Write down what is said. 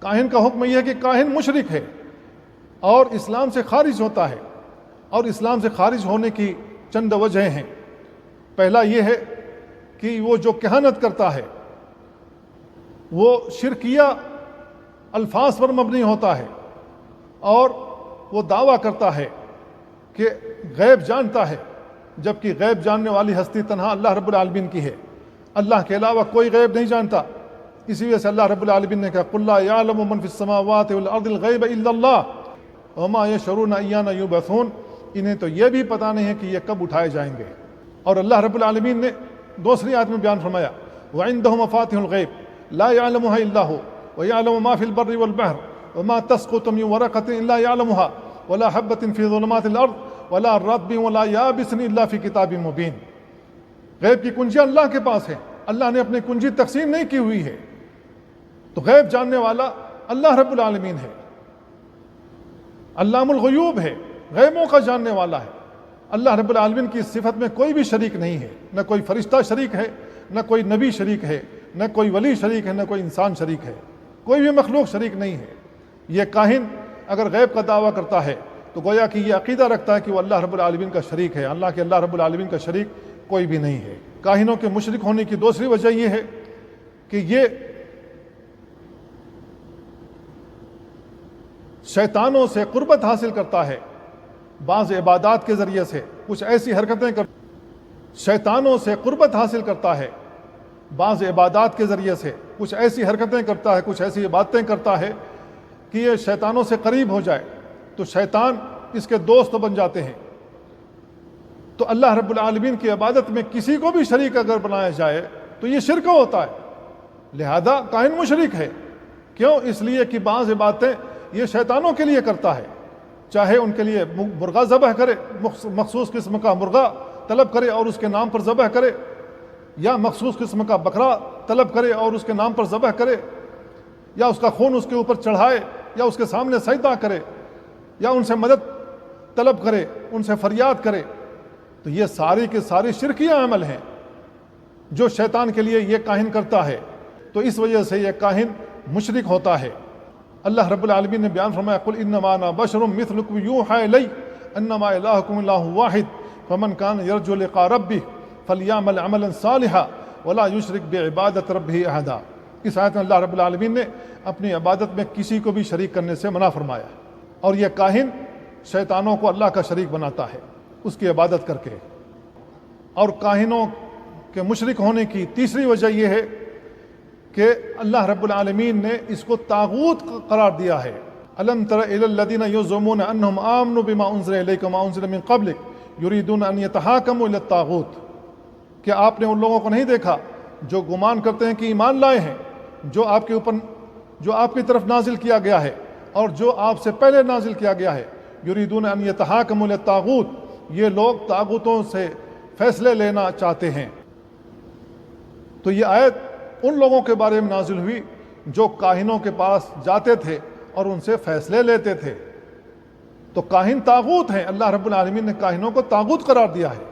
کاہن کا حکم یہ ہے کہ کاہن مشرک ہے اور اسلام سے خارج ہوتا ہے، اور اسلام سے خارج ہونے کی چند وجہیں ہیں۔ پہلا یہ ہے کہ وہ جو کہانت کرتا ہے وہ شرکیہ الفاظ پر مبنی ہوتا ہے، اور وہ دعویٰ کرتا ہے کہ غیب جانتا ہے، جبکہ غیب جاننے والی ہستی تنہا اللہ رب العالمین کی ہے، اللہ کے علاوہ کوئی غیب نہیں جانتا۔ اسی وجہ سے اللہ رب العالمین نے کہا قُلْ لَا يَعْلَمُ مَنْ فِي السَّمَاوَاتِ وَالْأَرْضِ الْغَيْبَ إِلَّا اللَّهُ وَمَا يَشْعُرُونَ أَيَّانَ يُبْعَثُونَ۔ انہیں تو یہ بھی پتہ نہیں ہے کہ یہ کب اٹھائے جائیں گے۔ اور اللہ رب العالمین نے دوسری آیت میں بیان فرمایا وَعِنْدَهُ مَفَاتِحُ الْغَيْبِ لَا يَعْلَمُهَا إِلَّا هُوَ وَيَعْلَمُ مَا فِي الْبَرِّ وَالْبَحْرِ وَمَا تَسْقُطُ مِنْ وَرَقَةٍ إِلَّا يَعْلَمُهَا وَلَا حَبَّةٍ فِي ظُلُمَاتِ الْأَرْضِ وَلَا رَطْبٍ وَلَا يَابِسٍ إِلَّا فِي كِتَابٍ مُبِينٍ۔ غیب کی کنجیاں اللہ کے پاس ہیں، اللہ نے اپنی کنجی تقسیم نہیں کی ہوئی ہے، تو غیب جاننے والا اللہ رب العالمین ہے، علام الغیوب ہے، غیبوں کا جاننے والا ہے۔ اللہ رب العالمین کی صفت میں کوئی بھی شریک نہیں ہے، نہ کوئی فرشتہ شریک ہے، نہ کوئی نبی شریک ہے، نہ کوئی ولی شریک ہے، نہ کوئی انسان شریک ہے، کوئی بھی مخلوق شریک نہیں ہے۔ یہ کاہن اگر غیب کا دعویٰ کرتا ہے تو گویا کہ یہ عقیدہ رکھتا ہے کہ وہ اللہ رب العالمین کا شریک ہے، اللہ رب العالمین کا شریک کوئی بھی نہیں ہے۔ کاہنوں کے مشرک ہونے کی دوسری وجہ یہ ہے کہ یہ شیطانوں سے قربت حاصل کرتا ہے، بعض عبادات کے ذریعے سے کچھ ایسی حرکتیں شیطانوں سے قربت حاصل کرتا ہے، بعض عبادات کے ذریعے سے کچھ ایسی حرکتیں کرتا ہے، کچھ ایسی عبادتیں کرتا ہے کہ یہ شیطانوں سے قریب ہو جائے، تو شیطان اس کے دوست بن جاتے ہیں۔ تو اللہ رب العالمین کی عبادت میں کسی کو بھی شریک اگر بنایا جائے تو یہ شرک ہوتا ہے، لہذا کاہن مشرک ہے۔ کیوں؟ اس لیے کہ بعض عبادتیں یہ شیطانوں کے لیے کرتا ہے، چاہے ان کے لیے مرغا ذبح کرے، مخصوص قسم کا مرغا طلب کرے اور اس کے نام پر ذبح کرے، یا مخصوص قسم کا بکرا طلب کرے اور اس کے نام پر ذبح کرے، یا اس کا خون اس کے اوپر چڑھائے، یا اس کے سامنے سجدہ کرے، یا ان سے مدد طلب کرے، ان سے فریاد کرے، تو یہ ساری کے ساری شرکیہ عمل ہیں جو شیطان کے لیے یہ کاہن کرتا ہے، تو اس وجہ سے یہ کاہن مشرک ہوتا ہے۔ اللہ رب العالمین نے بیان فرمایا قل انما انا بشر مثلکم یوحی الی انما الہکم الہ واحد فمن کان یرجو لقاء ربہ فلیعمل عملا صالحا ولا یشرک بعبادۃ ربہ احدا۔ اس آیت میں اللہ رب العالمین نے اپنی عبادت میں کسی کو بھی شریک کرنے سے منع فرمایا، اور یہ کاہن شیطانوں کو اللہ کا شریک بناتا ہے اس کی عبادت کر کے۔ اور کاہنوں کے مشرک ہونے کی تیسری وجہ یہ ہے کہ اللہ رب العالمین نے اس کو طاغوت قرار دیا ہے۔ الم تر الی الذین یزعمون انہم آمنوا بما انزل الیک وما انزل من قبلک یریدون ان یتحاکموا الی الطاغوت۔ کہ آپ نے ان لوگوں کو نہیں دیکھا جو گمان کرتے ہیں کہ ایمان لائے ہیں جو آپ کی طرف نازل کیا گیا ہے اور جو آپ سے پہلے نازل کیا گیا ہے، یریدون ان یتحاکموا الی الطاغوت، یہ لوگ طاغوتوں سے فیصلے لینا چاہتے ہیں۔ تو یہ آیت ان لوگوں کے بارے میں نازل ہوئی جو کاہنوں کے پاس جاتے تھے اور ان سے فیصلے لیتے تھے۔ تو کاہن طاغوت ہیں، اللہ رب العالمین نے کاہنوں کو طاغوت قرار دیا ہے۔